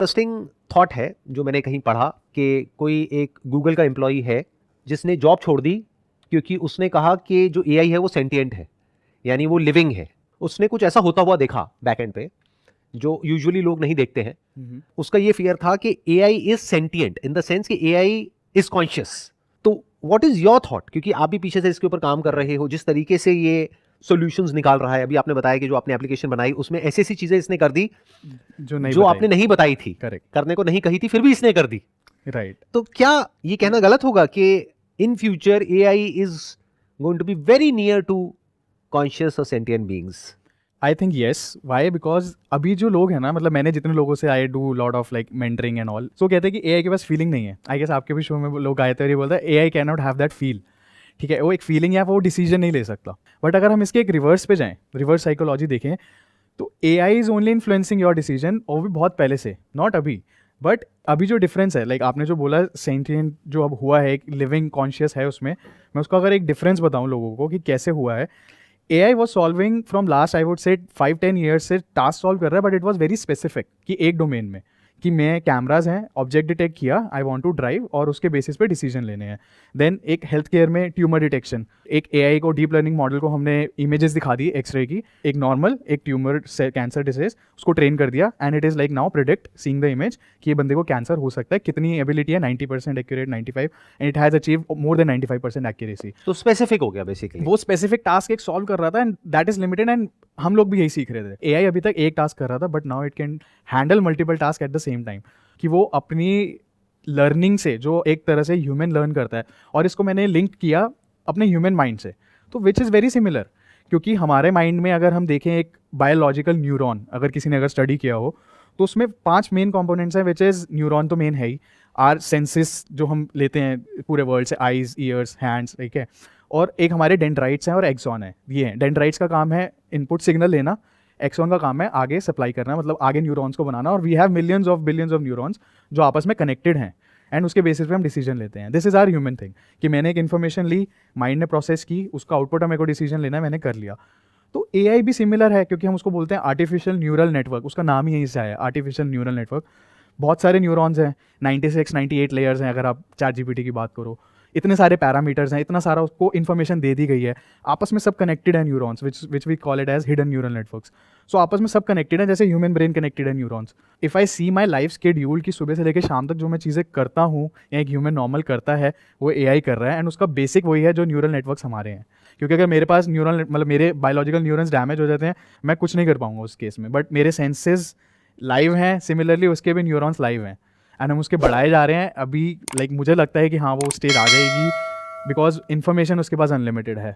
Interesting thought है जो मैंने कहीं पढ़ा कि कोई एक गूगल का एम्प्लॉई है जिसने जॉब छोड़ दी क्योंकि उसने कहा कि जो एआई है वो सेंटिएंट है, यानी वो लिविंग है। उसने कुछ ऐसा होता हुआ देखा बैक एंड पे जो यूजुअली लोग नहीं देखते हैं। उसका ये फियर था कि AI is sentient in the sense कि एआई इज कॉन्शियस। तो व्हाट इज योर थॉट, क्योंकि आप भी पीछे से इसके ऊपर काम कर रहे हो, जिस तरीके से ये सॉल्यूशंस निकाल रहा है। अभी आपने बताया कि जो आपने एप्लीकेशन बनाई उसमें ऐसी ऐसी चीजें इसने कर दी जो आपने नहीं बताई थी, करने को नहीं कही थी, फिर भी इसने कर दी। राइट। तो क्या ये कहना गलत होगा कि in future AI is going to be very near to conscious और sentient beings? I think yes. Why? Because अभी जो लोग हैं ना, मतलब मैंने जितने लोगों से I do lot of like mentoring and all, so कहते हैं कि एआई के पास फीलिंग नहीं है। आई गेस आपके भी शो में लोग आए थे और ये बोलता है AI can not have that feel. ठीक है, वो एक फीलिंग है, वो डिसीजन नहीं ले सकता। बट अगर हम इसके एक रिवर्स पे जाएं, रिवर्स साइकोलॉजी देखें, तो AI is only influencing your decision, और भी बहुत पहले से, नॉट अभी। बट अभी जो डिफरेंस है, लाइक आपने जो बोला सेंटिएंट जो अब हुआ है, एक लिविंग कॉन्शियस है उसमें, मैं उसका अगर एक डिफरेंस बताऊं लोगों को कि कैसे हुआ है। AI was solving from last I would say 5-10 years से टास्क सॉल्व कर रहा है, but it was very specific कि एक डोमेन में, कि मैं कैमराज हैं, ऑब्जेक्ट डिटेक्ट किया, आई वांट टू ड्राइव, और उसके बेसिस पे डिसीजन लेने हैं। देन एक हेल्थ केयर में ट्यूमर डिटेक्शन, एक एआई को, डीप लर्निंग मॉडल को हमने इमेजेस दिखा दी एक्सरे की, एक नॉर्मल, एक ट्यूमर से कैंसर डिसीज, उसको ट्रेन कर दिया, and it is like now predict seeing the image कि ये बंदे को कैंसर हो सकता है। कितनी एबिलिटी है? 90% accurate, 95, and it has achieve more than 95% accuracy. तो स्पेसिफिक हो गया बेसिकली, वो स्पेसिफिक टास्क एक सॉल्व कर रहा था, and that is limited, and हम लोग भी यही सीख रहे थे। एआई अभी तक एक टास्क कर रहा था, but now it can handle multiple task at the same time, कि वो अपनी लर्निंग से, जो एक तरह से ह्यूमन लर्न करता है, और इसको मैंने लिंक किया अपने ह्यूमन माइंड से, तो विच इज़ वेरी सिमिलर। क्योंकि हमारे माइंड में अगर हम देखें एक बायोलॉजिकल न्यूरॉन, अगर किसी ने अगर स्टडी किया हो, तो उसमें 5 मेन कंपोनेंट्स हैं, विच इज़ न्यूरॉन तो मेन है ही, आर सेंसेस जो हम लेते हैं पूरे वर्ल्ड से, आइज, ईयर्स, हैंड्स, ठीक है, और एक हमारे डेंड्राइट्स हैं और एक्सॉन है। ये हैं, डेंड्राइट्स का काम है इनपुट सिग्नल लेना, एक्सॉन का काम है आगे सप्लाई करना, मतलब आगे न्यूरॉन्स को बनाना, और we have millions of billions of neurons जो आपस में कनेक्टेड हैं, एंड उसके बेसिस पे हम डिसीजन लेते हैं। This is our human thing, कि मैंने एक इन्फॉर्मेशन ली, माइंड ने प्रोसेस की, उसका आउटपुट मेरे को डिसीजन लेना है, मैंने कर लिया। तो एआई भी सिमिलर है, क्योंकि हम उसको बोलते हैं आर्टिफिशियल न्यूरल नेटवर्क, उसका नाम ही यहीं से आया, आर्टिफिशियल न्यूरल नेटवर्क। बहुत सारे न्यूरॉन्स हैं, 96-98 लेयर्स हैं, अगर आप ChatGPT की बात करो, इतने सारे पैरामीटर्स हैं, इतना सारा उसको इन्फॉर्मेशन दे दी गई है, आपस में सब कनेक्टेड है neurons, which we call it as hidden neural networks. So आपस में सब कनेक्टेड है, जैसे ह्यूमन ब्रेन कनेक्टेड है neurons. If I see my life schedule की सुबह से लेकर शाम तक जो मैं चीज़ें करता हूँ, या एक ह्यूमन नॉर्मल करता है, वो एआई कर रहा है, एंड उसका बेसिक वही है जो न्यूरल नेटवर्क्स हमारे हैं। क्योंकि अगर मेरे पास न्यूरल, मतलब मेरे बायोलॉजिकल न्यूरॉन्स डैमेज हो जाते हैं, मैं कुछ नहीं कर पाऊंगा उस केस में, बट मेरे सेंसेस लाइव हैं, सिमिलरली उसके भी न्यूरॉन्स लाइव हैं, एंड हम उसके बढ़ाए जा रहे हैं अभी। लाइक मुझे लगता है कि हाँ, वो स्टेज आ जाएगी, बिकॉज इन्फॉर्मेशन उसके पास अनलिमिटेड है।